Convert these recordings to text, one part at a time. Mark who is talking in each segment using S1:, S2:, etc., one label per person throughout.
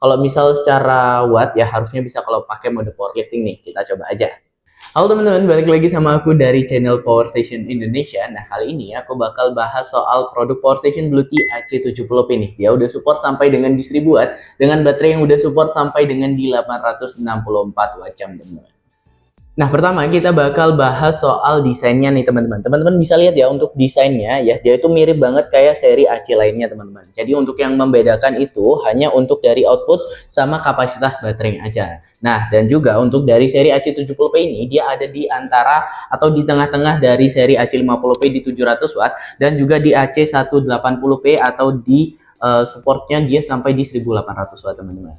S1: Kalau misal secara watt ya harusnya bisa kalau pakai mode powerlifting nih. Kita coba aja. Halo teman-teman, balik lagi sama aku dari channel Power Station Indonesia. Nah, kali ini aku bakal bahas soal produk Power Station Bluetooth AC70P nih. Dia udah support sampai dengan di 1000 watt dengan baterai yang udah support sampai dengan di 864 watt jam, teman-teman. Nah, pertama kita bakal bahas soal desainnya nih teman-teman. Teman-teman bisa lihat ya untuk desainnya ya, dia itu mirip banget kayak seri AC lainnya teman-teman. Jadi untuk yang membedakan itu hanya untuk dari output sama kapasitas baterai aja. Nah, dan juga untuk dari seri AC70P ini dia ada di antara atau di tengah-tengah dari seri AC50P di 700 watt dan juga di AC180P atau di supportnya dia sampai di 1800 watt teman-teman.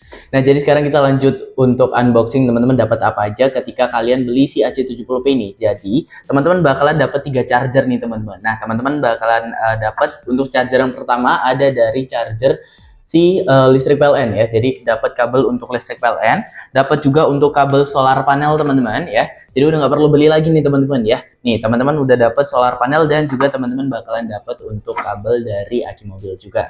S1: Nah, jadi sekarang kita lanjut untuk unboxing teman-teman dapat apa aja ketika kalian beli si AC70P ini. Jadi, teman-teman bakalan dapat 3 charger nih teman-teman. Nah, teman-teman bakalan dapat untuk charger yang pertama ada dari charger si listrik PLN ya. Jadi dapat kabel untuk listrik PLN, dapat juga untuk kabel solar panel teman-teman ya. Jadi udah nggak perlu beli lagi nih teman-teman ya. Nih, teman-teman udah dapat solar panel dan juga teman-teman bakalan dapat untuk kabel dari aki mobil juga.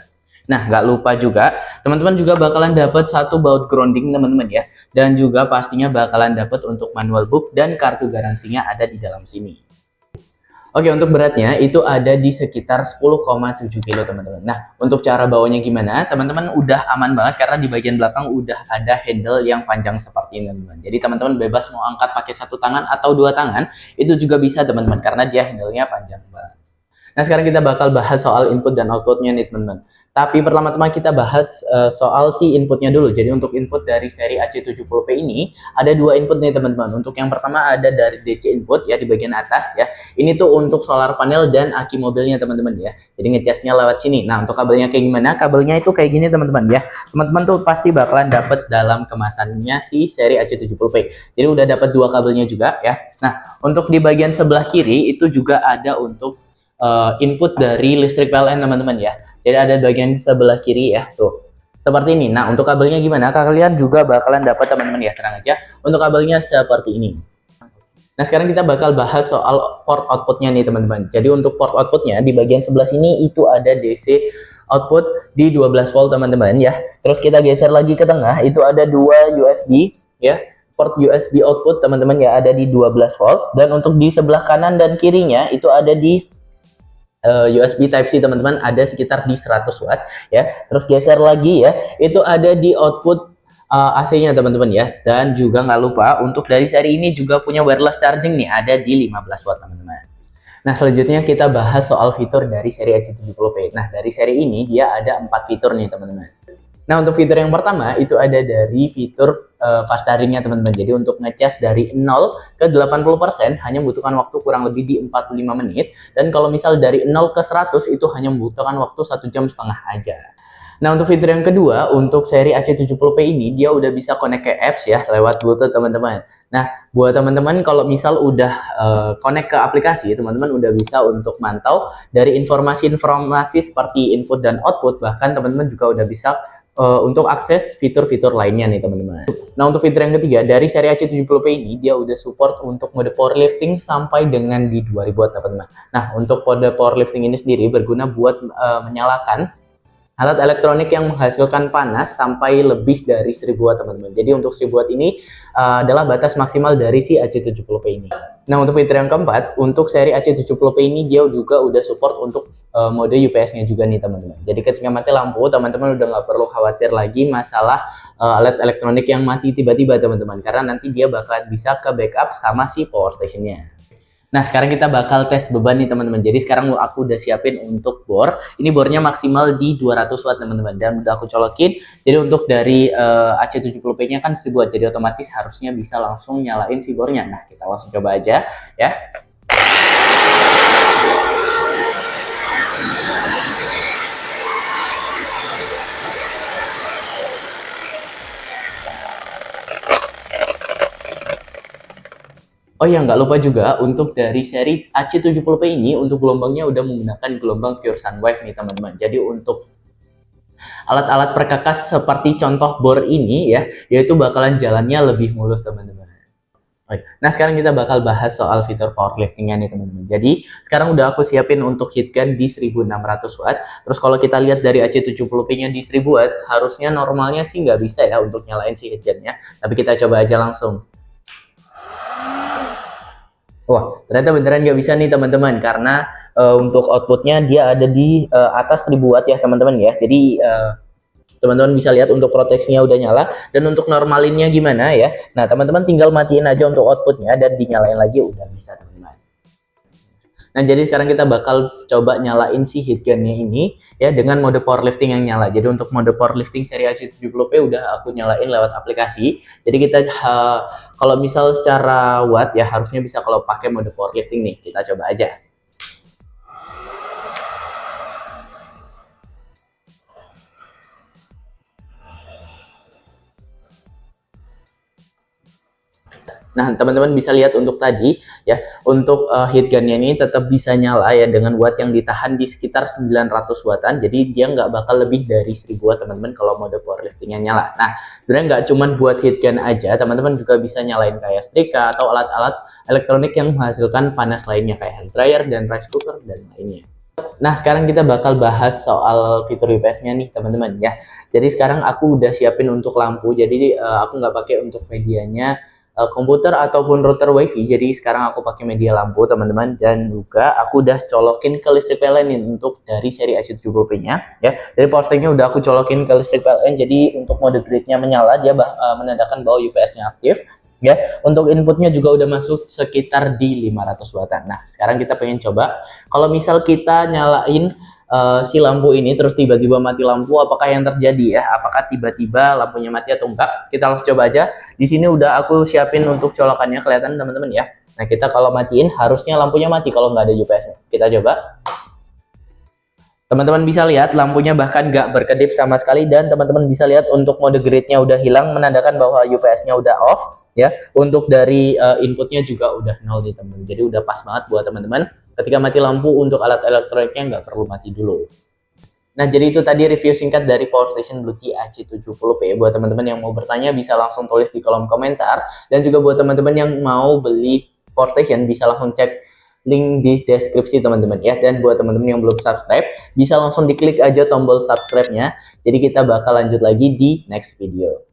S1: Nah, nggak lupa juga, teman-teman juga bakalan dapat satu baut grounding teman-teman ya. Dan juga pastinya bakalan dapat untuk manual book dan kartu garansinya ada di dalam sini. Oke, untuk beratnya itu ada di sekitar 10,7 kilo teman-teman. Nah, untuk cara bawanya gimana? Teman-teman udah aman banget karena di bagian belakang udah ada handle yang panjang seperti ini teman-teman. Jadi teman-teman bebas mau angkat pakai satu tangan atau dua tangan, itu juga bisa teman-teman karena dia handle-nya panjang banget. Nah, sekarang kita bakal bahas soal input dan outputnya nih teman-teman. Tapi pertama-tama kita bahas soal si inputnya dulu. Jadi untuk input dari seri AC70P ini ada dua input nih teman-teman. Untuk yang pertama ada dari DC input ya di bagian atas ya. Ini tuh untuk solar panel dan aki mobilnya teman-teman ya. Jadi ngecasnya lewat sini. Nah, untuk kabelnya kayak gimana? Kabelnya itu kayak gini teman-teman ya. Teman-teman tuh pasti bakalan dapat dalam kemasannya si seri AC70P. Jadi udah dapat dua kabelnya juga ya. Nah, untuk di bagian sebelah kiri itu juga ada untuk input dari listrik PLN teman-teman ya. Jadi ada bagian sebelah kiri ya tuh seperti ini. Nah, untuk kabelnya gimana? Kalian juga bakalan dapat teman-teman ya, tenang aja. Untuk kabelnya seperti ini. Nah, sekarang kita bakal bahas soal port outputnya nih teman-teman. Jadi untuk port outputnya di bagian sebelah sini itu ada DC output di 12 volt teman-teman ya. Terus kita geser lagi ke tengah itu ada dua USB ya. Port USB output teman-teman ya ada di 12 volt dan untuk di sebelah kanan dan kirinya itu ada di USB Type-C teman-teman ada sekitar di 100 watt ya. Terus geser lagi ya, itu ada di output AC-nya teman-teman ya. Dan juga nggak lupa untuk dari seri ini juga punya wireless charging nih ada di 15 watt teman-teman. Nah, selanjutnya kita bahas soal fitur dari seri AC70P. Nah, dari seri ini dia ada 4 fitur nih teman-teman. Nah, untuk fitur yang pertama itu ada dari fitur fast charging-nya teman-teman. Jadi untuk ngecas dari 0 ke 80% hanya membutuhkan waktu kurang lebih di 45 menit. Dan kalau misal dari 0 ke 100 itu hanya membutuhkan waktu 1,5 jam aja. Nah, untuk fitur yang kedua, untuk seri AC70P ini, dia udah bisa connect ke apps ya, lewat Bluetooth teman-teman. Nah, buat teman-teman kalau misal udah connect ke aplikasi, teman-teman udah bisa untuk mantau dari informasi-informasi seperti input dan output, bahkan teman-teman juga udah bisa untuk akses fitur-fitur lainnya nih teman-teman. Nah, untuk fitur yang ketiga, dari seri AC70P ini, dia udah support untuk mode powerlifting sampai dengan di 2000 watt teman-teman. Nah, untuk mode powerlifting ini sendiri berguna buat menyalakan alat elektronik yang menghasilkan panas sampai lebih dari 1000 watt teman-teman. Jadi untuk 1000 watt ini adalah batas maksimal dari si AC70P ini. Nah, untuk fitur yang keempat, untuk seri AC70P ini dia juga udah support untuk mode UPS-nya juga nih teman-teman. Jadi ketika mati lampu, teman-teman udah nggak perlu khawatir lagi masalah alat elektronik yang mati tiba-tiba teman-teman. Karena nanti dia bakal bisa ke backup sama si power station-nya. Nah, sekarang kita bakal tes beban nih teman-teman. Jadi sekarang aku udah siapin untuk bor. Ini bornya maksimal di 200 watt teman-teman. Dan udah aku colokin. Jadi untuk dari AC70P-nya kan 1000 watt. Jadi otomatis harusnya bisa langsung nyalain si bornya. Nah, kita langsung coba aja ya. Oh ya, nggak lupa juga untuk dari seri AC70P ini untuk gelombangnya udah menggunakan gelombang pure sun wave nih teman-teman. Jadi untuk alat-alat perkakas seperti contoh bor ini ya, yaitu bakalan jalannya lebih mulus teman-teman. Oke. Nah, sekarang kita bakal bahas soal fitur powerlifting-nya nih, teman-teman. Jadi, sekarang udah aku siapin untuk heat gun di 1600 watt. Terus kalau kita lihat dari AC70P-nya di 1000 watt, harusnya normalnya sih nggak bisa ya untuk nyalain si heat gun-nya. Tapi kita coba aja langsung. Wah, ternyata beneran nggak bisa nih, teman-teman. Karena untuk outputnya dia ada di atas 1000 watt ya, teman-teman ya. Jadi, teman-teman bisa lihat untuk proteksinya udah nyala, dan untuk normalinnya gimana ya. Nah, teman-teman tinggal matiin aja untuk outputnya dan dinyalain lagi udah bisa, teman-teman. Nah, jadi sekarang kita bakal coba nyalain si heat gun-nya ini ya dengan mode powerlifting yang nyala. Jadi untuk mode powerlifting seri AC70P udah aku nyalain lewat aplikasi. Jadi kita kalau misal secara watt ya harusnya bisa kalau pakai mode powerlifting nih. Kita coba aja. Nah, teman-teman bisa lihat untuk tadi ya, untuk heat gun-nya ini tetap bisa nyala ya dengan watt yang ditahan di sekitar 900 wattan. Jadi dia nggak bakal lebih dari 1000 watt, teman-teman, kalau mode powerlifting-nya nyala. Nah, sebenarnya nggak cuma buat heat gun aja, teman-teman juga bisa nyalain kayak setrika atau alat-alat elektronik yang menghasilkan panas lainnya kayak hair dryer dan rice cooker dan lainnya. Nah, sekarang kita bakal bahas soal fitur UPS-nya nih, teman-teman ya. Jadi sekarang aku udah siapin untuk lampu. Jadi aku nggak pakai untuk medianya komputer ataupun router WiFi. Jadi sekarang aku pakai media lampu, teman-teman, dan juga aku udah colokin ke listrik PLN ini untuk dari seri AC70P-nya ya. Jadi power nya udah aku colokin ke listrik PLN. Jadi untuk mode grid-nya menyala, dia menandakan bahwa UPS-nya aktif. Ya, untuk inputnya juga udah masuk sekitar di 500 wattan. Nah, sekarang kita pengen coba kalau misal kita nyalain si lampu ini terus tiba-tiba mati lampu, apakah yang terjadi ya? Apakah tiba-tiba lampunya mati atau enggak? Kita langsung coba aja. Di sini udah aku siapin untuk colokannya, kelihatan teman-teman ya. Nah, kita kalau matiin harusnya lampunya mati kalau nggak ada UPS-nya. Kita coba. Teman-teman bisa lihat lampunya bahkan nggak berkedip sama sekali, dan teman-teman bisa lihat untuk mode grid-nya udah hilang, menandakan bahwa UPS-nya udah off ya. Untuk dari inputnya juga udah nol nih, teman-teman. Jadi udah pas banget buat teman-teman ketika mati lampu untuk alat elektroniknya nggak perlu mati dulu. Nah, jadi itu tadi review singkat dari Powerstation Bluetooth AC70P. Buat teman-teman yang mau bertanya bisa langsung tulis di kolom komentar, dan juga buat teman-teman yang mau beli Powerstation bisa langsung cek link di deskripsi, teman-teman ya. Dan buat teman-teman yang belum subscribe bisa langsung diklik aja tombol subscribe-nya. Jadi kita bakal lanjut lagi di next video.